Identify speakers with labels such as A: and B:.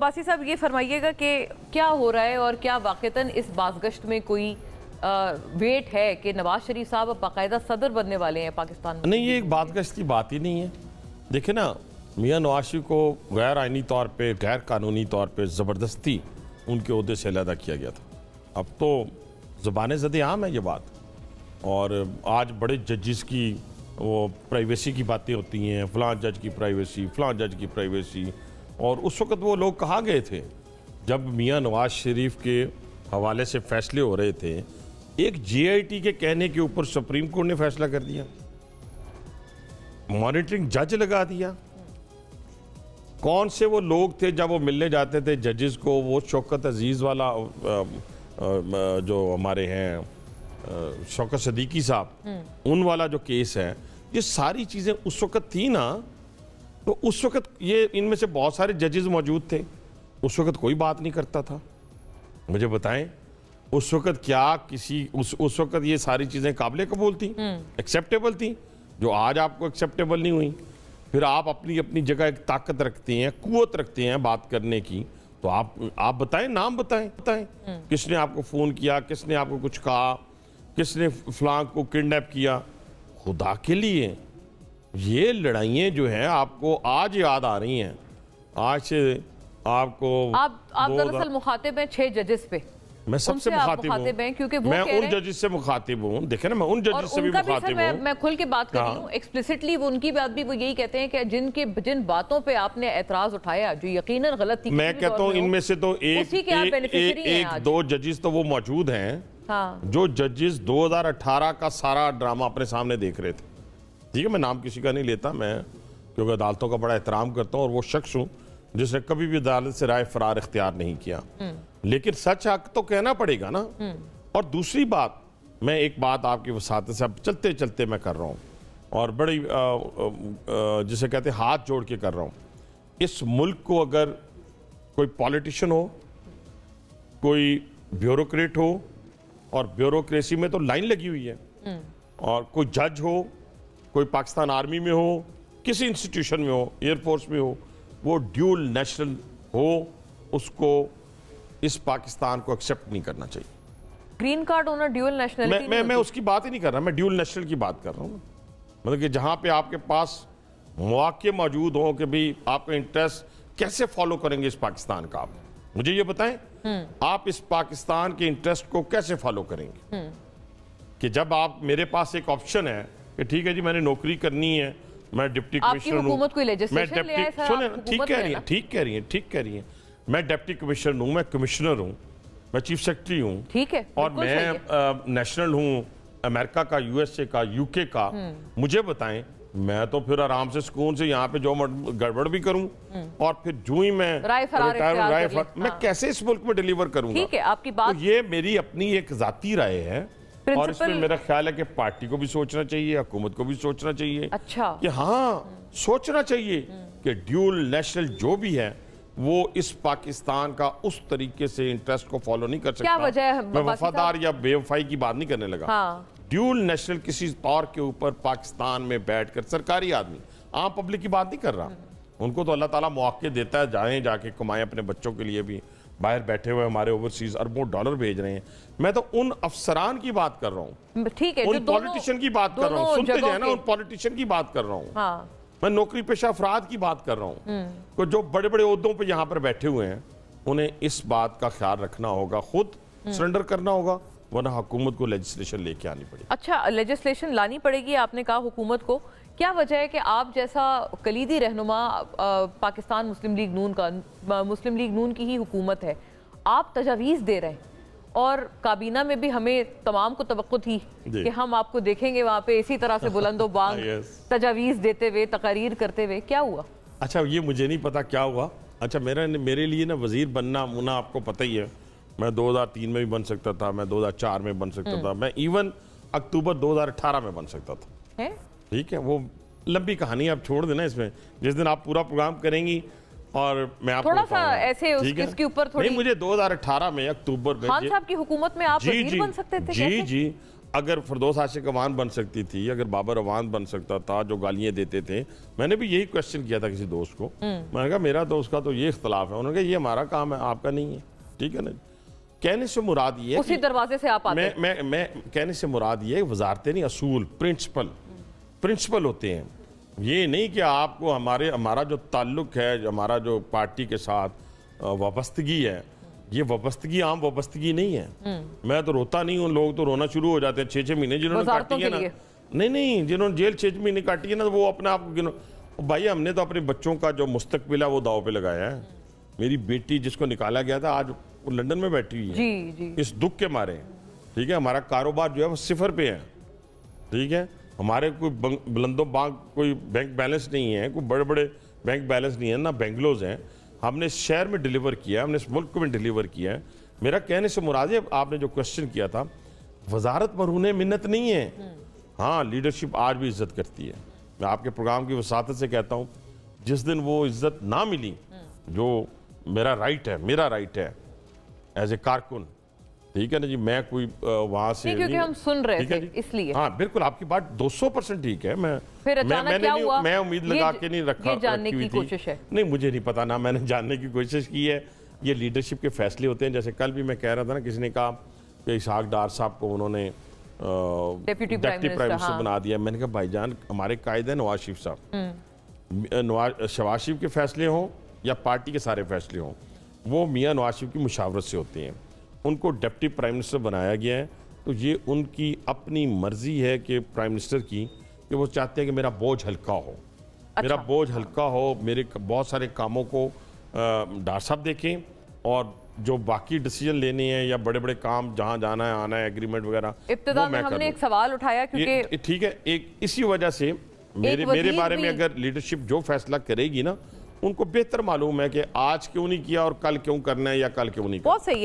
A: बासी साहब ये फरमाइएगा कि क्या हो रहा है और क्या वाक़तन इस बाज़गश्त में कोई वेट है कि नवाज शरीफ साहब अब बाकायदा सदर बनने वाले हैं पाकिस्तान में?
B: नहीं, ये एक बाज़गश्त की बात ही नहीं है। देखिए ना, मियां नवाज शरीफ को गैर आइनी तौर पे, गैर कानूनी तौर पे ज़बरदस्ती उनके ओहदे से अलहदा किया गया था। अब तो ज़बान ज़द आम है ये बात, और आज बड़े जजेस की वो प्राइवेसी की बातें होती हैं, फ़लाँ जज की प्राइवेसी, फ़लाँ जज की प्राइवेसी। और उस वक़्त वो लोग कहाँ गए थे जब मियां नवाज शरीफ के हवाले से फैसले हो रहे थे? एक JIT के कहने के ऊपर सुप्रीम कोर्ट ने फैसला कर दिया, मॉनिटरिंग जज लगा दिया। कौन से वो लोग थे जब वो मिलने जाते थे जजेस को? वो शौकत अजीज़ वाला जो हमारे हैं शौकत सदीकी साहब, उन वाला जो केस है, ये सारी चीज़ें उस वक़्त थी ना। तो उस वक़्त ये इनमें से बहुत सारे जजेस मौजूद थे, उस वक़्त कोई बात नहीं करता था। मुझे बताएं, उस वक़्त क्या किसी उस वक़्त ये सारी चीज़ें काबिल कबूल थी, एक्सेप्टेबल थी, जो आज आपको एक्सेप्टेबल नहीं हुई? फिर आप अपनी अपनी जगह एक ताकत रखते हैं, कुव्वत रखते हैं बात करने की, तो आप बताएं, नाम बताएं। किसने आपको फ़ोन किया, किसने आपको कुछ कहा, किसने फलां को किडनैप किया? खुदा के लिए ये लड़ाइयाँ जो हैं आपको आज याद आ रही हैं। आज से आपको
A: आप दरअसल मुखातिब हैं 6 जजेस पे।
B: मैं सबसे मुखातिब हूं,
A: क्योंकि वो
B: मैं उन जजेस से मुखातिब हूं। देखे ना, मैं उन जजेस से भी मुखातिब हूं।
A: मैं खुल के बात कर रही हूं एक्सप्लिसिटली। वो उनकी बात भी वो यही कहते हैं कि जिन बातों पे आपने एतराज उठाया जो यकीनन गलत थी, मैं कहता हूं इनमें से तो एक
B: दो जजेस तो वो मौजूद हैं, जो जजेस 2018 का सारा ड्रामा अपने सामने देख रहे थे। ठीक है, मैं नाम किसी का नहीं लेता, मैं क्योंकि अदालतों का बड़ा एहतराम करता हूँ और वो शख्स हूँ जिसने कभी भी अदालत से राय फरार इख्तियार नहीं किया। लेकिन सच हक तो कहना पड़ेगा ना। और दूसरी बात, मैं एक बात आपकी वसात से अब चलते चलते मैं कर रहा हूँ, और बड़ी जिसे कहते हैं हाथ जोड़ के कर रहा हूँ। इस मुल्क को अगर कोई पॉलिटिशियन हो, कोई ब्यूरोक्रेट हो, और ब्यूरोक्रेसी में तो लाइन लगी हुई है, और कोई जज हो, कोई पाकिस्तान आर्मी में हो, किसी इंस्टीट्यूशन में हो, एयरफोर्स में हो, वो ड्यूल नेशनल हो, उसको इस पाकिस्तान को एक्सेप्ट नहीं करना चाहिए।
A: ग्रीन कार्ड होना ड्यूल नेशनलिटी?
B: मैं उसकी बात ही नहीं कर रहा, मैं ड्यूल नेशनल की बात कर रहा हूँ। मतलब कि जहाँ पे आपके पास मौके मौजूद हो कि भी आपका इंटरेस्ट कैसे फॉलो करेंगे इस पाकिस्तान का, आप मुझे ये बताएं। आप इस पाकिस्तान के इंटरेस्ट को कैसे फॉलो करेंगे? कि जब आप, मेरे पास एक ऑप्शन है कि ठीक है जी, मैंने नौकरी करनी है, मैं डिप्टी कमिश्नर हूँ, ठीक कह रही है, मैं डिप्टी कमिश्नर हूँ, मैं कमिश्नर हूँ, मैं चीफ सेक्रेटरी हूँ, ठीक है, और मैं नेशनल हूँ अमेरिका का, USA का, UK का। मुझे बताएं, मैं तो फिर आराम से सुकून से यहाँ पे जो गड़बड़ भी करूँ, और फिर जो ही मैं मैं कैसे इस मुल्क में डिलीवर करूँगा?
A: ठीक है, आपकी बात,
B: तो ये मेरी अपनी एक जाती राय है, और इसमें मेरा ख्याल है कि पार्टी को भी सोचना चाहिए, हुकूमत को भी सोचना चाहिए।
A: अच्छा,
B: कि हाँ, सोचना चाहिए कि ड्यूल नेशनल जो भी है वो इस पाकिस्तान का उस तरीके से इंटरेस्ट को फॉलो नहीं कर सकता।
A: क्या वजह है?
B: मैं वफादार या बेवफाई की बात नहीं करने लगा। ड्यूल नेशनल किसी तौर के ऊपर पाकिस्तान में बैठकर, सरकारी आदमी, आम पब्लिक की बात नहीं कर रहा, उनको तो अल्लाह ताला मौके देता है, जाएं जाके कमाएं अपने बच्चों के लिए भी। बाहर बैठे हुए हमारे ओवरसीज अरबों डॉलर भेज रहे हैं। मैं तो उन अफसरान की बात कर रहा हूँ,
A: ठीक है,
B: उन पॉलिटिशियन की बात कर रहा हूँ, सुनते जाए ना, उन पॉलिटिशियन की बात कर रहा हूँ। मैं नौकरी पेशा अफराद की बात कर रहा हूँ, तो जो बड़े बड़े ओहदों पे यहाँ पर बैठे हुए हैं, उन्हें इस बात का ख्याल रखना होगा, खुद सरेंडर करना होगा, वरना हुकूमत को लेजिस्लेशन लेके आनी पड़ेगी।
A: अच्छा, लेजिस्लेशन लानी पड़ेगी आपने कहा हुकूमत को। क्या वजह है कि आप जैसा कलीदी रहनुमा पाकिस्तान मुस्लिम लीग नून की ही हुकूमत है, आप तजावीज़ दे रहे हैं, और काबीना में भी हमें तमाम को तवक्को थी कि हम आपको देखेंगे वहाँ पे इसी तरह से बुलंदो बांग तजावीज़ देते हुए, तकारीर करते हुए? क्या हुआ?
B: अच्छा, ये मुझे नहीं पता क्या हुआ। अच्छा, मेरे लिए ना वजीर बनना मुना आपको पता ही है, मैं 2003 में भी बन सकता था, मैं 2004 में बन सकता था, मैं इवन अक्टूबर 2018 में बन सकता था। ठीक है, वो लंबी कहानी आप छोड़ देना इसमें, जिस दिन आप पूरा प्रोग्राम करेंगी और मैं आपको
A: थोड़ा सा ऐसे इसके ऊपर थोड़ी।
B: नहीं, मुझे 2018 में अक्टूबर में
A: खान साहब की हुकूमत में आप वजीर बन सकते थे?
B: जी, अगर फिरदौस आशिक अवान बन सकती थी, अगर बाबर अवान बन सकता था जो गालियां देते थे, मैंने भी यही क्वेश्चन किया था किसी दोस्त को, मैंने कहा मेरा दोस्त का तो ये इख्तलाफ है, उन्होंने कहा ये हमारा काम है, आपका नहीं है, ठीक है ना। कहने से मुराद ये है
A: उसी दरवाजे से आप आते हैं।
B: मैं कहने से मुराद ये है, वजारतें नहीं, असूल, प्रिंसिपल होते हैं। ये नहीं कि आपको हमारा जो ताल्लुक है, हमारा जो पार्टी के साथ वाबस्तगी है, ये वाबस्तगी आम वाबस्तगी नहीं है। मैं तो रोता नहीं हूँ, लोग तो रोना शुरू हो जाते हैं 6-6 महीने जिन्होंने काटी है ना, नहीं जिन्होंने जेल 6 महीने काटी है ना, वो अपने आप को गिनो। भाई हमने तो अपने बच्चों का जो मुस्तकबिल है वो दाव पे लगाया है। मेरी बेटी जिसको निकाला गया था आज वो लंदन में बैठी हुई है
A: जी।
B: इस दुख के मारे, ठीक है। हमारा कारोबार जो है वो 0 पे है, ठीक है। हमारे कोई बुलंदो बाग कोई बैंक बैलेंस नहीं है, कोई बड़े बड़े बैंक बैलेंस नहीं है, ना बेंगलोज हैं। हमने इस शहर में डिलीवर किया, हमने इस मुल्क में डिलीवर किया है। मेरा कहने से मुराद है, आपने जो क्वेश्चन किया था, वजारत मरहूने मिन्नत नहीं है। हाँ, लीडरशिप आज भी इज्जत करती है। मैं आपके प्रोग्राम की वसातत से कहता हूँ, जिस दिन वो इज्जत ना मिली जो मेरा राइट है एज ए कारकुन, ठीक है ना जी, मैं कोई वहां से
A: क्योंकि हम सुन रहे थे इसलिए।
B: हाँ बिल्कुल, आपकी बात 200% ठीक है। मैं उम्मीद लगा के नहीं रखा,
A: जानने की कोशिश है।
B: नहीं, मुझे नहीं पता ना, मैंने जानने की कोशिश की है। ये लीडरशिप के फैसले होते हैं। जैसे कल भी मैं कह रहा था ना, किसी ने कहा कि इसहाक डार साहब को उन्होंने
A: डिप्टी प्राइम
B: मिनिस्टर बना दिया। मैंने कहा भाईजान, हमारे कायद है नवाज शरीफ साहब, शहबाज शरीफ के फैसले हों या पार्टी के सारे फैसले हों, वो मियाँ नवाज शरीफ की मुशावरत से होते हैं। उनको डिप्टी प्राइम मिनिस्टर बनाया गया है, तो ये उनकी अपनी मर्जी है कि प्राइम मिनिस्टर की, कि वो चाहते हैं कि मेरा बोझ हल्का हो। अच्छा। मेरा बोझ हल्का हो, मेरे बहुत सारे कामों को डार साहब देखें, और जो बाकी डिसीजन लेने हैं या बड़े बड़े काम जहां जाना है, आना है, एग्रीमेंट वगैरह,
A: इब्तिदा में हमने एक सवाल उठाया क्योंकि
B: ठीक है, एक इसी वजह से मेरे बारे में अगर लीडरशिप जो फैसला करेगी ना, उनको बेहतर मालूम है कि आज क्यों नहीं किया और कल क्यों करना है या कल क्यों नहीं करना।
A: बहुत सही है।